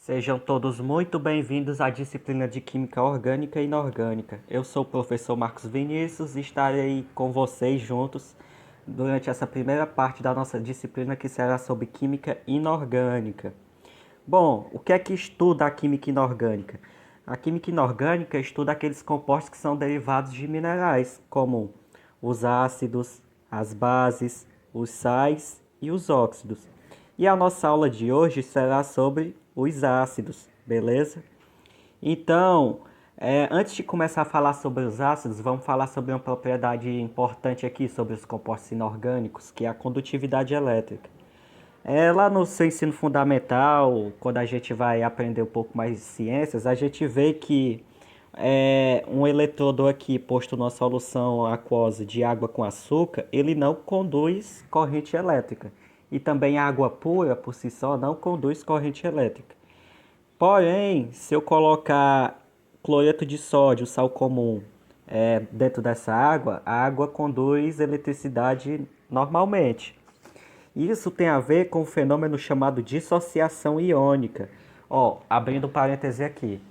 Sejam todos muito bem-vindos à disciplina de Química Orgânica e Inorgânica. Eu sou o professor Marcos Vinícius e estarei com vocês juntos durante essa primeira parte da nossa disciplina que será sobre Química Inorgânica. Bom, o que é que estuda a Química Inorgânica? A Química Inorgânica estuda aqueles compostos que são derivados de minerais, como os ácidos, as bases, os sais e os óxidos. E a nossa aula de hoje será sobre os ácidos, beleza? Então, antes de começar a falar sobre os ácidos, vamos falar sobre uma propriedade importante aqui sobre os compostos inorgânicos, que é a condutividade elétrica. Lá no seu ensino fundamental, quando a gente vai aprender um pouco mais de ciências, a gente vê que um eletrodo aqui posto numa solução aquosa de água com açúcar, ele não conduz corrente elétrica. E também a água pura, por si só, não conduz corrente elétrica. Porém, se eu colocar cloreto de sódio, sal comum, dentro dessa água, a água conduz eletricidade normalmente. Isso tem a ver com um fenômeno chamado dissociação iônica. Ó, abrindo parêntese aqui.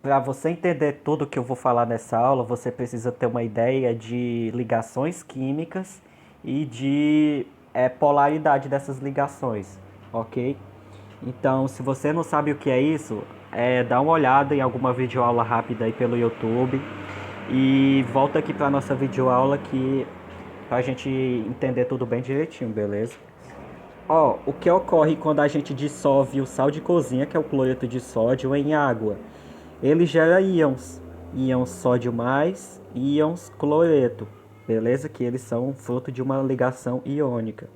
Para você entender tudo que eu vou falar nessa aula, você precisa ter uma ideia de ligações químicas e de polaridade dessas ligações, ok? Então, se você não sabe o que é isso, dá uma olhada em alguma videoaula rápida aí pelo YouTube e volta aqui para nossa videoaula que pra gente entender tudo bem direitinho, beleza? Ó, o que ocorre quando a gente dissolve o sal de cozinha, que é o cloreto de sódio, em água? Ele gera íons, íons sódio mais, íons cloreto, beleza? Que eles são fruto de uma ligação iônica.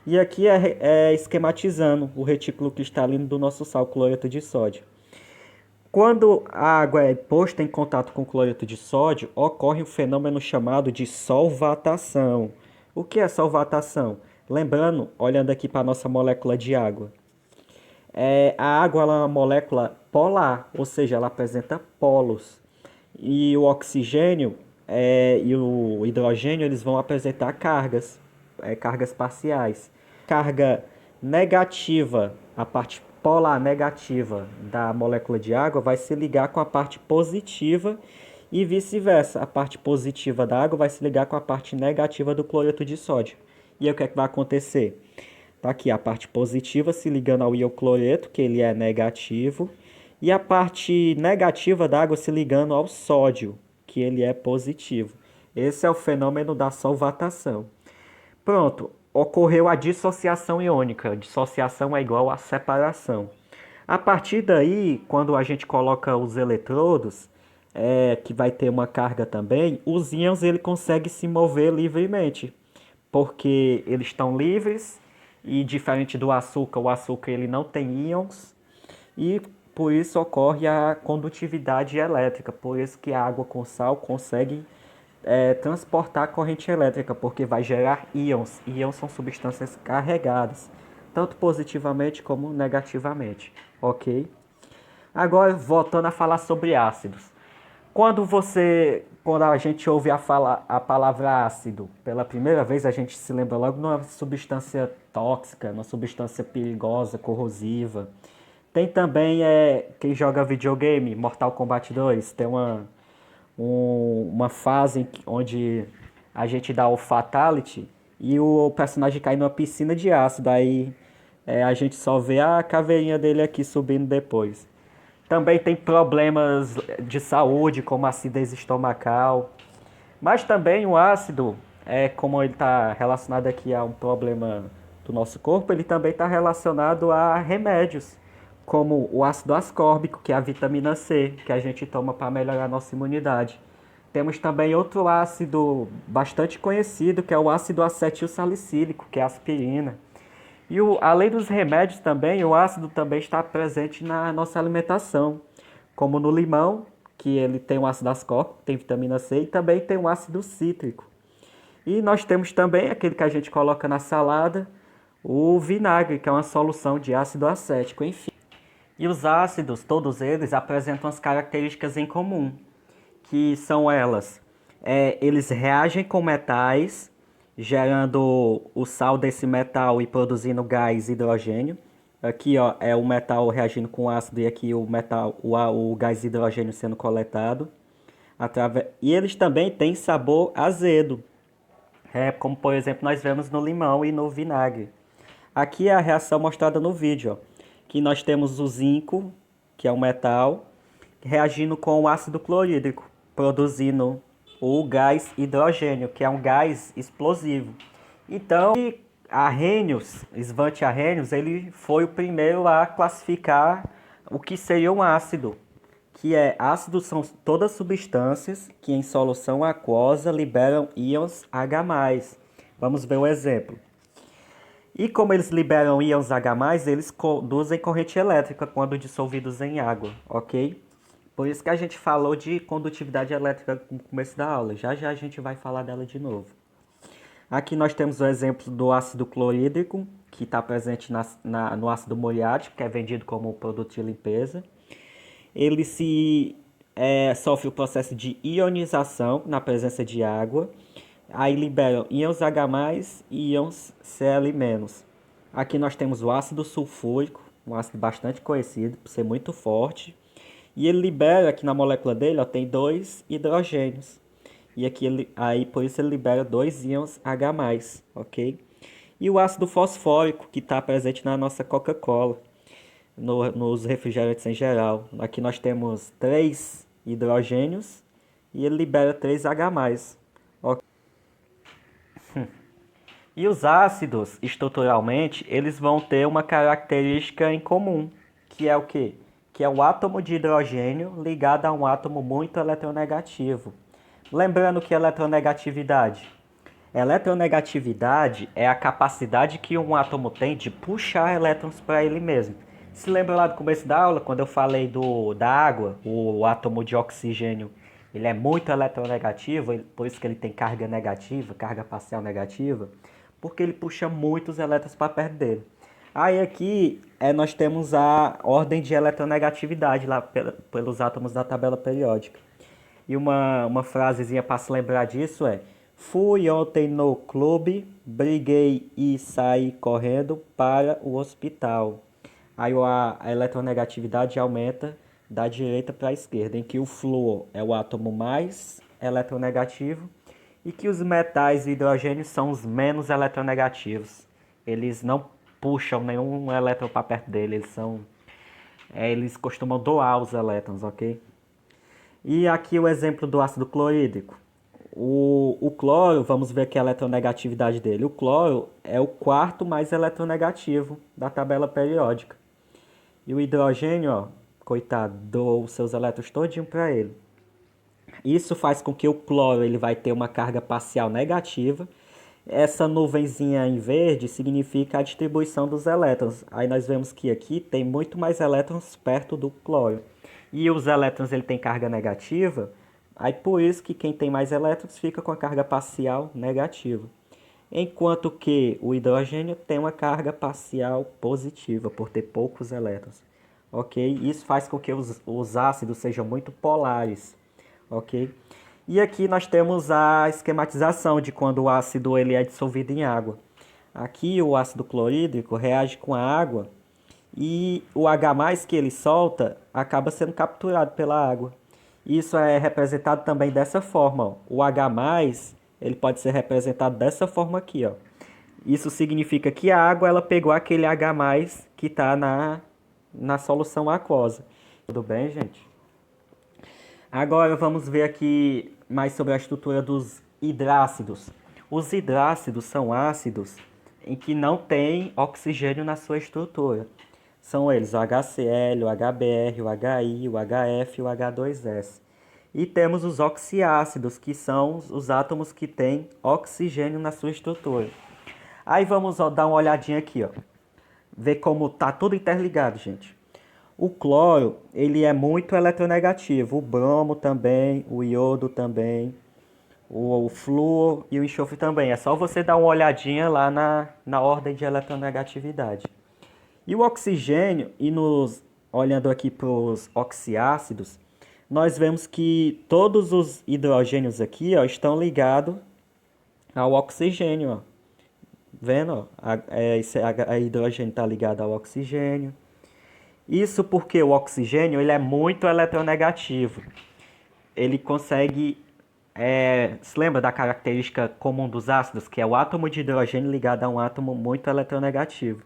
E aqui é esquematizando o retículo cristalino do nosso sal, cloreto de sódio. Quando a água é posta em contato com o cloreto de sódio, ocorre um fenômeno chamado de solvatação. O que é solvatação? Lembrando, olhando aqui para a nossa molécula de água. A água ela é uma molécula polar, ou seja, ela apresenta polos. E o oxigênio e o hidrogênio eles vão apresentar cargas, cargas parciais. Carga negativa, a parte polar negativa da molécula de água vai se ligar com a parte positiva e vice-versa. A parte positiva da água vai se ligar com a parte negativa do cloreto de sódio. E aí o que é que vai acontecer? Tá aqui a parte positiva se ligando ao íon cloreto, que ele é negativo, e a parte negativa da água se ligando ao sódio, que ele é positivo. Esse é o fenômeno da solvatação. Pronto, ocorreu a dissociação iônica. Dissociação é igual a separação. A partir daí, quando a gente coloca os eletrodos, que vai ter uma carga também, os íons ele consegue se mover livremente, porque eles estão livres e diferente do açúcar, o açúcar ele não tem íons e por isso ocorre a condutividade elétrica. Por isso que a água com sal consegue transportar corrente elétrica, porque vai gerar íons. Íons são substâncias carregadas, tanto positivamente como negativamente, ok? Agora, voltando a falar sobre ácidos. Quando a gente ouve a palavra ácido pela primeira vez, a gente se lembra logo de uma substância tóxica, uma substância perigosa, corrosiva. Tem também quem joga videogame, Mortal Kombat 2, tem uma fase onde a gente dá o Fatality e o personagem cai numa piscina de ácido. Aí a gente só vê a caveirinha dele aqui subindo depois. Também tem problemas de saúde, como acidez estomacal. Mas também o ácido, como ele está relacionado aqui a um problema do nosso corpo, ele também está relacionado a remédios, como o ácido ascórbico, que é a vitamina C, que a gente toma para melhorar a nossa imunidade. Temos também outro ácido bastante conhecido, que é o ácido acetil salicílico, que é a aspirina. E além dos remédios também, o ácido também está presente na nossa alimentação, como no limão, que ele tem o ácido ascórbico, tem vitamina C, e também tem o ácido cítrico. E nós temos também aquele que a gente coloca na salada, o vinagre, que é uma solução de ácido acético, enfim. E os ácidos, todos eles, apresentam as características em comum, que são elas. Eles reagem com metais, gerando o sal desse metal e produzindo gás hidrogênio. Aqui, ó, é o metal reagindo com ácido e aqui o metal, o gás hidrogênio sendo coletado. E eles também têm sabor azedo, como por exemplo nós vemos no limão e no vinagre. Aqui é a reação mostrada no vídeo, ó, que nós temos o zinco, que é um metal, reagindo com o ácido clorídrico, produzindo o gás hidrogênio, que é um gás explosivo. Então, Svante Arrhenius, ele foi o primeiro a classificar o que seria um ácido, que é ácidos são todas substâncias que em solução aquosa liberam íons H+. Vamos ver o exemplo. E como eles liberam íons H+, eles conduzem corrente elétrica quando dissolvidos em água, ok? Por isso que a gente falou de condutividade elétrica no começo da aula. Já já a gente vai falar dela de novo. Aqui nós temos o exemplo do ácido clorídrico, que está presente no ácido muriático, que é vendido como produto de limpeza. Ele sofre o processo de ionização na presença de água. Aí liberam íons H+, e íons Cl-. Aqui nós temos o ácido sulfúrico, um ácido bastante conhecido por ser muito forte. E ele libera, aqui na molécula dele, ó, tem 2 hidrogênios. E aqui aí por isso ele libera 2 íons H+, ok? E o ácido fosfórico, que está presente na nossa Coca-Cola, nos refrigerantes em geral. Aqui nós temos 3 hidrogênios e ele libera 3 H+. Ok? E os ácidos, estruturalmente, eles vão ter uma característica em comum, que é o quê? Que é o átomo de hidrogênio ligado a um átomo muito eletronegativo. Lembrando que eletronegatividade? Eletronegatividade é a capacidade que um átomo tem de puxar elétrons para ele mesmo. Se lembra lá do começo da aula, quando eu falei da água, o átomo de oxigênio, ele é muito eletronegativo, por isso que ele tem carga negativa, carga parcial negativa, porque ele puxa muitos elétrons para perto dele. Aí aqui nós temos a ordem de eletronegatividade lá pelos átomos da tabela periódica. E uma frasezinha para se lembrar disso é: fui ontem no clube, briguei e saí correndo para o hospital. Aí a eletronegatividade aumenta da direita para a esquerda, em que o flúor é o átomo mais eletronegativo e que os metais e hidrogênios são os menos eletronegativos. Eles não puxam nenhum elétron para perto dele, eles costumam doar os elétrons, ok? E aqui o exemplo do ácido clorídrico. O cloro, vamos ver aqui a eletronegatividade dele. O cloro é o quarto mais eletronegativo da tabela periódica. E o hidrogênio, ó, coitado, doou os seus elétrons todinho para ele. Isso faz com que o cloro ele vai ter uma carga parcial negativa. Essa nuvenzinha em verde significa a distribuição dos elétrons. Aí nós vemos que aqui tem muito mais elétrons perto do cloro. E os elétrons ele tem carga negativa, aí por isso que quem tem mais elétrons fica com a carga parcial negativa. Enquanto que o hidrogênio tem uma carga parcial positiva, por ter poucos elétrons. Ok? Isso faz com que os ácidos sejam muito polares. Ok? E aqui nós temos a esquematização de quando o ácido ele é dissolvido em água. Aqui o ácido clorídrico reage com a água e o H+ que ele solta acaba sendo capturado pela água. Isso é representado também dessa forma, ó. O H+, ele pode ser representado dessa forma aqui, ó. Isso significa que a água ela pegou aquele H+ que está na solução aquosa. Tudo bem, gente? Agora vamos ver aqui mais sobre a estrutura dos hidrácidos. Os hidrácidos são ácidos em que não tem oxigênio na sua estrutura. São eles o HCl, o HBr, o HI, o HF e o H2S. E temos os oxiácidos, que são os átomos que têm oxigênio na sua estrutura. Aí vamos dar uma olhadinha aqui, ó. Ver como tá tudo interligado, gente. O cloro, ele é muito eletronegativo. O bromo também, o iodo também, o flúor e o enxofre também. É só você dar uma olhadinha lá na ordem de eletronegatividade. E o oxigênio, olhando aqui para os oxiácidos, nós vemos que todos os hidrogênios aqui, ó, estão ligados ao oxigênio. Ó. vendo? Ó, a hidrogênio está ligado ao oxigênio. Isso porque o oxigênio ele é muito eletronegativo. Ele consegue. Se lembra da característica comum dos ácidos, que é o átomo de hidrogênio ligado a um átomo muito eletronegativo.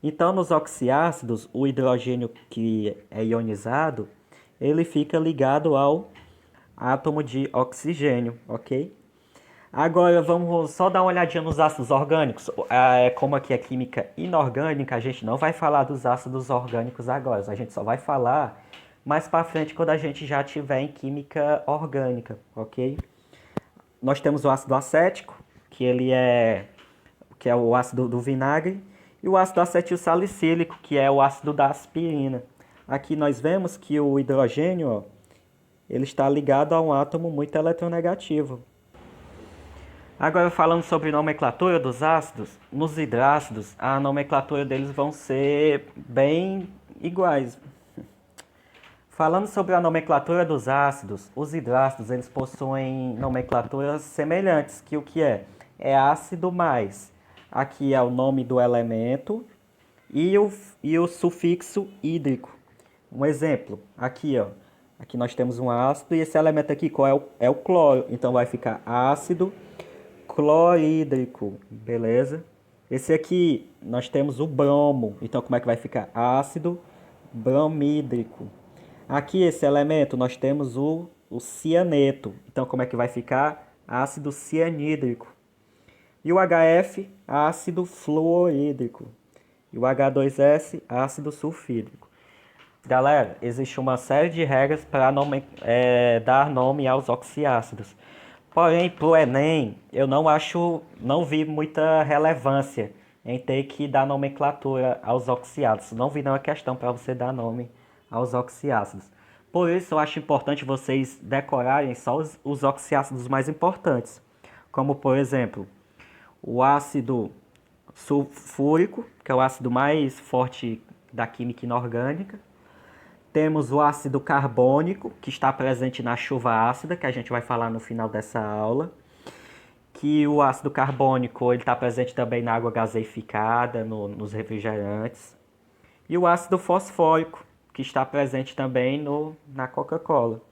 Então, nos oxiácidos, o hidrogênio que é ionizado, ele fica ligado ao átomo de oxigênio, ok? Agora vamos só dar uma olhadinha nos ácidos orgânicos. Como aqui é química inorgânica, a gente não vai falar dos ácidos orgânicos agora. A gente só vai falar mais para frente quando a gente já tiver em química orgânica, ok? Nós temos o ácido acético, que é o ácido do vinagre, e o ácido acetil salicílico, que é o ácido da aspirina. Aqui nós vemos que o hidrogênio, ó, ele está ligado a um átomo muito eletronegativo. Agora falando sobre nomenclatura dos ácidos, nos hidrácidos a nomenclatura deles vão ser bem iguais. Falando sobre a nomenclatura dos ácidos, os hidrácidos eles possuem nomenclaturas semelhantes, que o que é? É ácido mais. Aqui é o nome do elemento e o sufixo hídrico. Um exemplo, aqui ó, aqui nós temos um ácido e esse elemento aqui qual é o cloro, então vai ficar ácido clorídrico, beleza? Esse aqui nós temos o bromo, então como é que vai ficar? Ácido bromídrico. Aqui esse elemento nós temos o cianeto, então como é que vai ficar? Ácido cianídrico. E o HF, ácido fluorídrico. E o H2S, ácido sulfídrico. Galera, existe uma série de regras para dar nome aos oxiácidos. Porém, para o Enem, eu não vi muita relevância em ter que dar nomenclatura aos oxiácidos. Não vi nenhuma questão para você dar nome aos oxiácidos. Por isso, eu acho importante vocês decorarem só os oxiácidos mais importantes. Como, por exemplo, o ácido sulfúrico, que é o ácido mais forte da química inorgânica. Temos o ácido carbônico, que está presente na chuva ácida, que a gente vai falar no final dessa aula. Que o ácido carbônico está presente também na água gaseificada, nos refrigerantes. E o ácido fosfórico, que está presente também na Coca-Cola.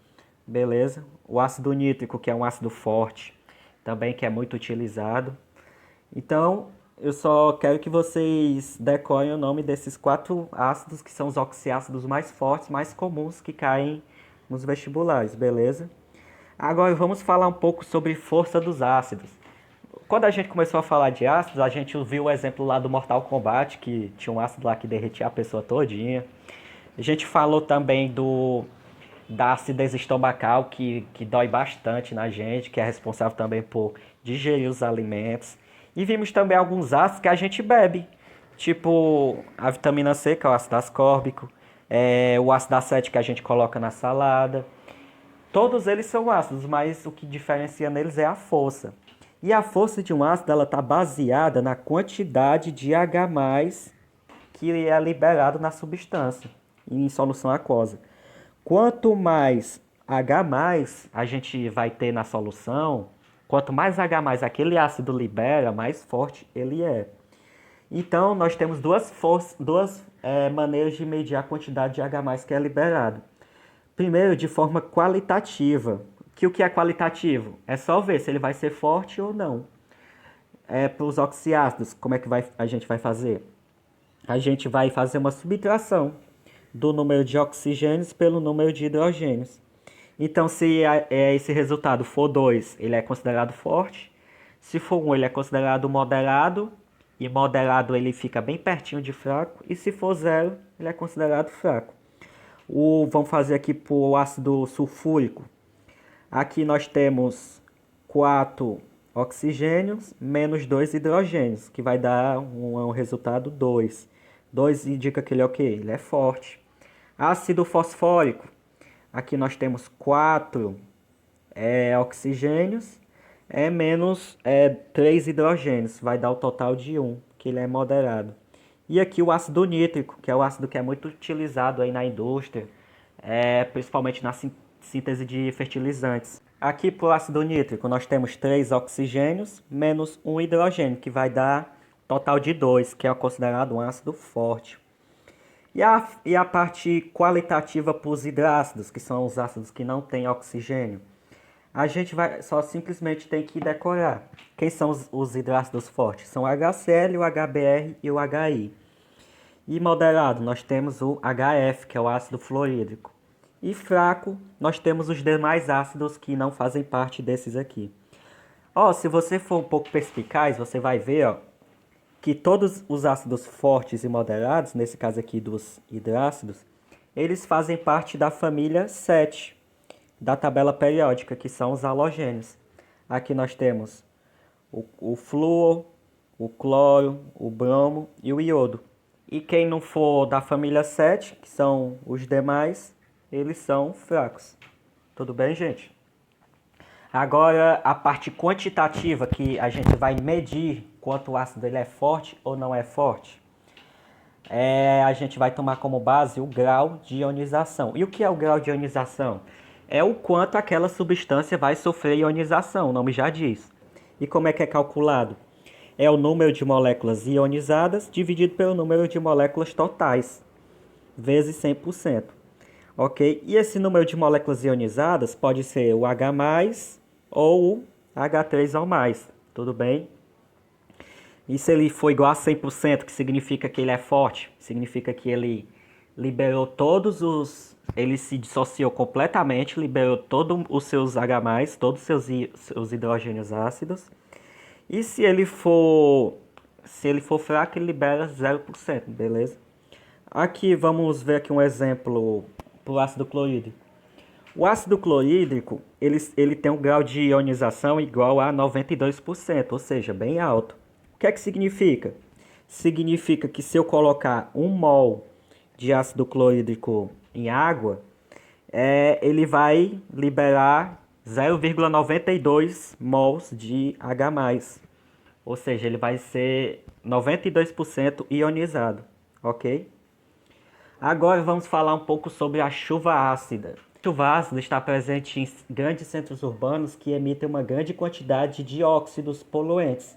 Beleza? O ácido nítrico, que é um ácido forte, também que é muito utilizado. Então, eu só quero que vocês decorem o nome desses 4 ácidos que são os oxiácidos mais fortes, mais comuns que caem nos vestibulares, beleza? Agora vamos falar um pouco sobre força dos ácidos. Quando a gente começou a falar de ácidos, a gente viu o exemplo lá do Mortal Kombat, que tinha um ácido lá que derretia a pessoa todinha. A gente falou também da acidez estomacal, que dói bastante na gente, que é responsável também por digerir os alimentos. E vimos também alguns ácidos que a gente bebe, tipo a vitamina C, que é o ácido ascórbico, o ácido acético que a gente coloca na salada. Todos eles são ácidos, mas o que diferencia neles é a força. E a força de um ácido ela está baseada na quantidade de H+, que é liberado na substância, em solução aquosa. Quanto mais H+, a gente vai ter na solução, quanto mais H+, aquele ácido libera, mais forte ele é. Então, nós temos duas maneiras de medir a quantidade de H+, que é liberado. Primeiro, de forma qualitativa. O que é qualitativo? É só ver se ele vai ser forte ou não. Para os oxiácidos, como é que a gente vai fazer? A gente vai fazer uma subtração do número de oxigênios pelo número de hidrogênios. Então, se esse resultado for 2, ele é considerado forte. Se for 1, ele é considerado moderado. E moderado ele fica bem pertinho de fraco. E se for 0, ele é considerado fraco. Vamos fazer aqui para o ácido sulfúrico. Aqui nós temos 4 oxigênios menos 2 hidrogênios, que vai dar um resultado 2. 2 indica que ele é o quê? Ele é forte. Ácido fosfórico. Aqui nós temos 4 oxigênios menos 3 hidrogênios. Vai dar o total de 1, que ele é moderado. E aqui o ácido nítrico, que é o ácido que é muito utilizado aí na indústria, principalmente na síntese de fertilizantes. Aqui para o ácido nítrico nós temos 3 oxigênios menos 1 hidrogênio, que vai dar total de 2, que é considerado um ácido forte. E a parte qualitativa para os hidrácidos, que são os ácidos que não têm oxigênio. A gente vai só simplesmente tem que decorar. Quem são os hidrácidos fortes? São o HCl, o HBr e o HI. E moderado, nós temos o HF, que é o ácido fluorídrico. E fraco, nós temos os demais ácidos que não fazem parte desses aqui. Se você for um pouco perspicaz, você vai ver, que todos os ácidos fortes e moderados, nesse caso aqui dos hidrácidos, eles fazem parte da família 7 da tabela periódica, que são os halogênios. Aqui nós temos o flúor, o cloro, o bromo e o iodo. E quem não for da família 7, que são os demais, eles são fracos. Tudo bem, gente? Agora, a parte quantitativa, que a gente vai medir quanto o ácido ele é forte ou não é forte, a gente vai tomar como base o grau de ionização. E o que é o grau de ionização? É o quanto aquela substância vai sofrer ionização, o nome já diz. E como é que é calculado? É o número de moléculas ionizadas dividido pelo número de moléculas totais, vezes 100%. Ok? E esse número de moléculas ionizadas pode ser o H+, ou o H3O+, tudo bem? E se ele for igual a 100%, que significa que ele é forte, significa que ele liberou todos os... Ele se dissociou completamente, liberou todos os seus H+, todos os seus hidrogênios ácidos. E se ele for fraco, ele libera 0%, beleza? Aqui vamos ver aqui um exemplo para o ácido clorídrico. O ácido clorídrico, ele tem um grau de ionização igual a 92%, ou seja, bem alto. O que é que significa? Significa que se eu colocar 1 mol de ácido clorídrico em água, ele vai liberar 0,92 mols de H+. Ou seja, ele vai ser 92% ionizado, ok? Agora vamos falar um pouco sobre a chuva ácida. A chuva ácida está presente em grandes centros urbanos que emitem uma grande quantidade de óxidos poluentes,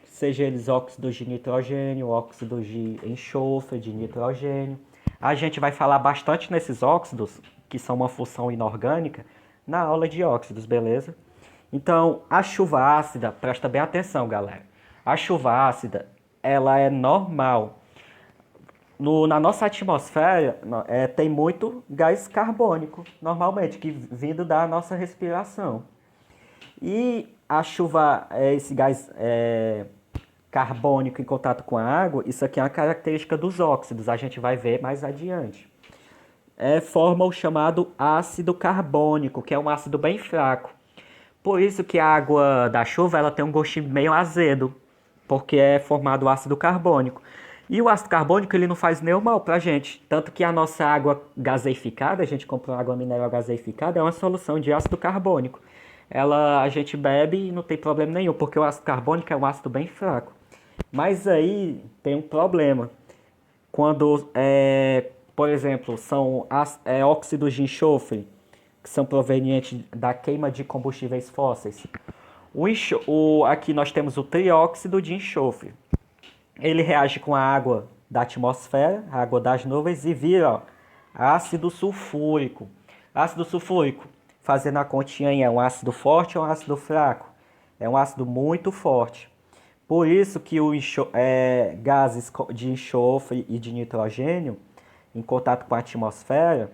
seja eles óxidos de nitrogênio, óxidos de enxofre, de nitrogênio. A gente vai falar bastante nesses óxidos, que são uma função inorgânica, na aula de óxidos, beleza? Então, a chuva ácida, presta bem atenção, galera. A chuva ácida, ela é normal. Na nossa atmosfera, tem muito gás carbônico, normalmente, que vindo da nossa respiração. E a chuva, esse gás carbônico em contato com a água, isso aqui é uma característica dos óxidos, a gente vai ver mais adiante. Forma o chamado ácido carbônico, que é um ácido bem fraco. Por isso que a água da chuva ela tem um gostinho meio azedo, porque é formado o ácido carbônico. E o ácido carbônico ele não faz nenhum mal pra gente. Tanto que a nossa água gaseificada, a gente compra uma água mineral gaseificada, é uma solução de ácido carbônico. A gente bebe e não tem problema nenhum, porque o ácido carbônico é um ácido bem fraco. Mas aí tem um problema. Quando, por exemplo, são óxidos de enxofre, que são provenientes da queima de combustíveis fósseis. Aqui nós temos o trióxido de enxofre. Ele reage com a água da atmosfera, a água das nuvens, e vira ácido sulfúrico. Ácido sulfúrico, fazendo a continha, é um ácido forte ou um ácido fraco? É um ácido muito forte. Por isso que gases de enxofre e de nitrogênio, em contato com a atmosfera,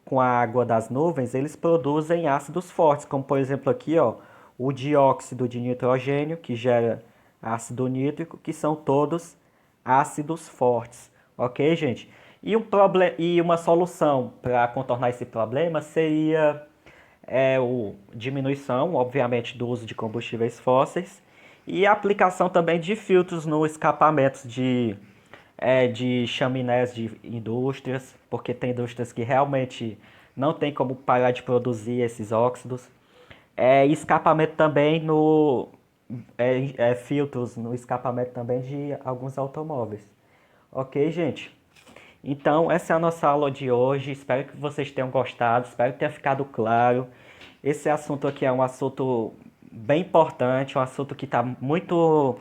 com a água das nuvens, eles produzem ácidos fortes, como por exemplo aqui, o dióxido de nitrogênio, que gera ácido nítrico, que são todos ácidos fortes. Ok, gente? E uma solução para contornar esse problema seria diminuição, obviamente, do uso de combustíveis fósseis e a aplicação também de filtros no escapamentos de chaminés de indústrias, porque tem indústrias que realmente não tem como parar de produzir esses óxidos. E escapamento também filtros no escapamento também de alguns automóveis. Ok, gente? Então, essa é a nossa aula de hoje. Espero que vocês tenham gostado, espero que tenha ficado claro. Esse assunto aqui é um assunto bem importante, um assunto que está muito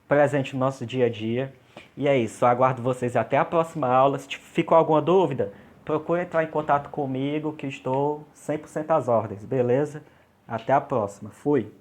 presente no nosso dia a dia. E é isso, eu aguardo vocês até a próxima aula. Se ficou alguma dúvida, procure entrar em contato comigo que estou 100% às ordens, beleza? Até a próxima. Fui!